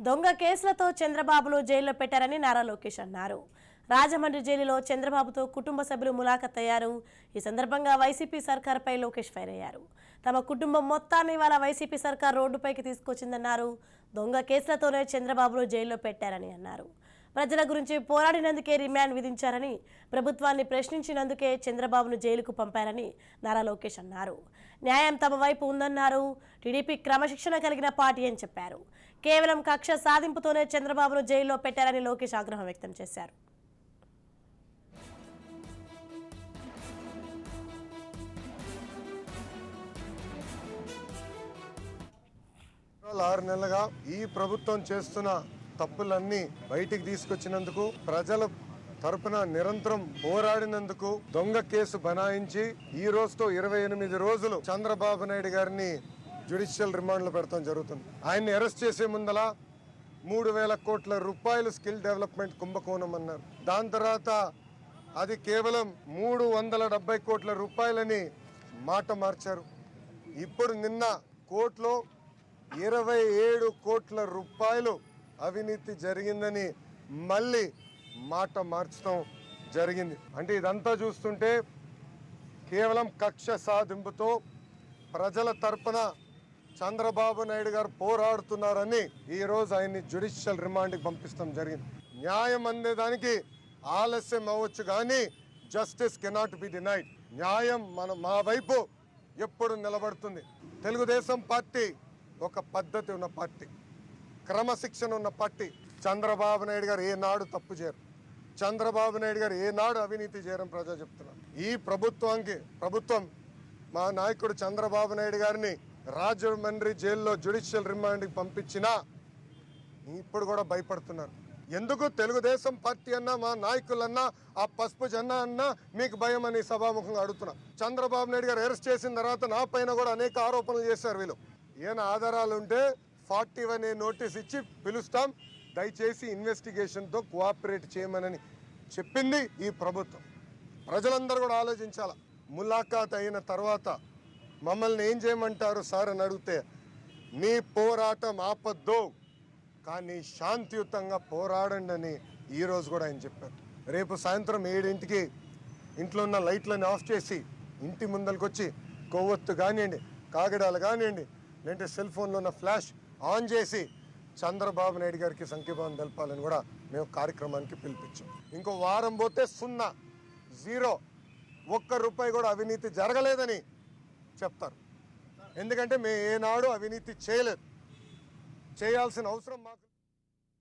దొంగ కేసులతో చంద్రబాబును జైల్లో పెట్టారని నారా లోకేష్ అన్నారు. రాజమండ్రి జైలులో చంద్రబాబుతో కుటుంబ సభ్యులు ములాఖత్ అయ్యారు. ఈ సందర్భంగా వైసీపీ సర్కార్పై లోకేష్ ఫైర్ అయ్యారు. తమ కుటుంబం మొత్తాన్ని ఇవాళ వైసీపీ సర్కార్ రోడ్డుపైకి తీసుకొచ్చిందన్నారు. దొంగ కేసులతోనే చంద్రబాబును జైల్లో పెట్టారని అన్నారు. ప్రజల గురించి పోరాడినందుకే రిమాండ్ విధించారని, ప్రభుత్వాన్ని ప్రశ్నించినందుకే చంద్రబాబును జైలుకు పంపారని నారా లోకేష్ అన్నారు. న్యాయం తమ వైపు ఉందన్నారు. టీడీపీ క్రమశిక్షణ కలిగిన పార్టీ అని చెప్పారు. కేవలం కక్ష సాధింపుతోనే చంద్రబాబును జైల్లో పెట్టారని లోకేష్ ఆగ్రహం వ్యక్తం చేశారు. 6 నెలలుగా ఈ ప్రభుత్వం చేస్తున్న తప్పులన్నీ బయటికి తీసుకొచ్చినందుకు, ప్రజల తరపున నిరంతరం పోరాడినందుకు దొంగ కేసు బనాయించి ఈ రోజుతో 28 రోజులు చంద్రబాబు నాయుడు గారిని జ్యుడిషియల్ రిమాండ్లో పెడతాం జరుగుతుంది. ఆయన్ని అరెస్ట్ చేసే ముందల 3,000 కోట్ల రూపాయలు స్కిల్ డెవలప్మెంట్ కుంభకోణం అన్నారు. దాని తర్వాత అది కేవలం 370 కోట్ల రూపాయలని మాట మార్చారు. ఇప్పుడు నిన్న కోర్టులో 27 కోట్ల రూపాయలు అవినీతి జరిగిందని మళ్ళీ మాట మార్చడం జరిగింది. అంటే ఇదంతా చూస్తుంటే కేవలం కక్ష సాధింపుతో ప్రజల తరపున చంద్రబాబు నాయుడు గారు పోరాడుతున్నారని ఈరోజు ఆయన్ని జ్యుడిషియల్ రిమాండ్కి పంపిస్తాం జరిగింది. న్యాయం అందేదానికి ఆలస్యం అవ్వచ్చు కానీ జస్టిస్ కెనాట్ బి డినైడ్. న్యాయం మా వైపు ఎప్పుడు నిలబడుతుంది. తెలుగుదేశం పార్టీ ఒక పద్ధతి ఉన్న పార్టీ, క్రమశిక్షణ ఉన్న పార్టీ. చంద్రబాబు నాయుడు గారు ఏనాడు తప్పు చేయరు, చంద్రబాబు నాయుడు గారు ఏనాడు అవినీతి చేయరని ప్రజలు చెప్తున్నారు. ఈ ప్రభుత్వం మా నాయకుడు చంద్రబాబు నాయుడు గారిని రాజమండ్రి జైల్లో జ్యుడిషియల్ రిమాండ్కి పంపించినా ఇప్పుడు కూడా భయపడుతున్నారు. ఎందుకు తెలుగుదేశం పార్టీ అన్నా, మా నాయకులన్నా, ఆ పసుపు జెండా అన్నా మీకు భయం అని సభాముఖంగా అడుగుతున్నా. చంద్రబాబు నాయుడు గారు అరెస్ట్ చేసిన తర్వాత నా పైన కూడా అనేక ఆరోపణలు చేశారు. వీళ్ళు ఏమైనా ఆధారాలు ఉంటే 41A నోటీస్ ఇచ్చి పిలుస్తాం, దయచేసి ఇన్వెస్టిగేషన్తో కోఆపరేట్ చేయమని చెప్పింది ఈ ప్రభుత్వం. ప్రజలందరూ కూడా ఆలోచించాల. ములాఖాత్ అయిన తర్వాత మమ్మల్ని ఏం చేయమంటారు సార్ అని అడిగితే, నీ పోరాటం ఆపద్దు కానీ శాంతియుతంగా పోరాడండి అని ఈరోజు కూడా ఆయన చెప్పారు. రేపు సాయంత్రం 7 ఇంట్లో ఉన్న లైట్లను ఆఫ్ చేసి ఇంటి ముందరికి వచ్చి కొవ్వొత్తు కానివ్వండి, కాగడాలు కానివ్వండి, లేదంటే సెల్ ఫోన్లో ఉన్న ఫ్లాష్ ఆన్ చేసి చంద్రబాబు నాయుడు గారికి సంఘీభావం తెలపాలని కూడా మేము కార్యక్రమానికి పిలిపించాం. ఇంకో వారం పోతే 0 ఒక్క రూపాయి కూడా అవినీతి జరగలేదని చెప్తారు. ఎందుకంటే మేము ఏనాడు అవినీతి చేయలేదు, చేయాల్సిన అవసరం మాకు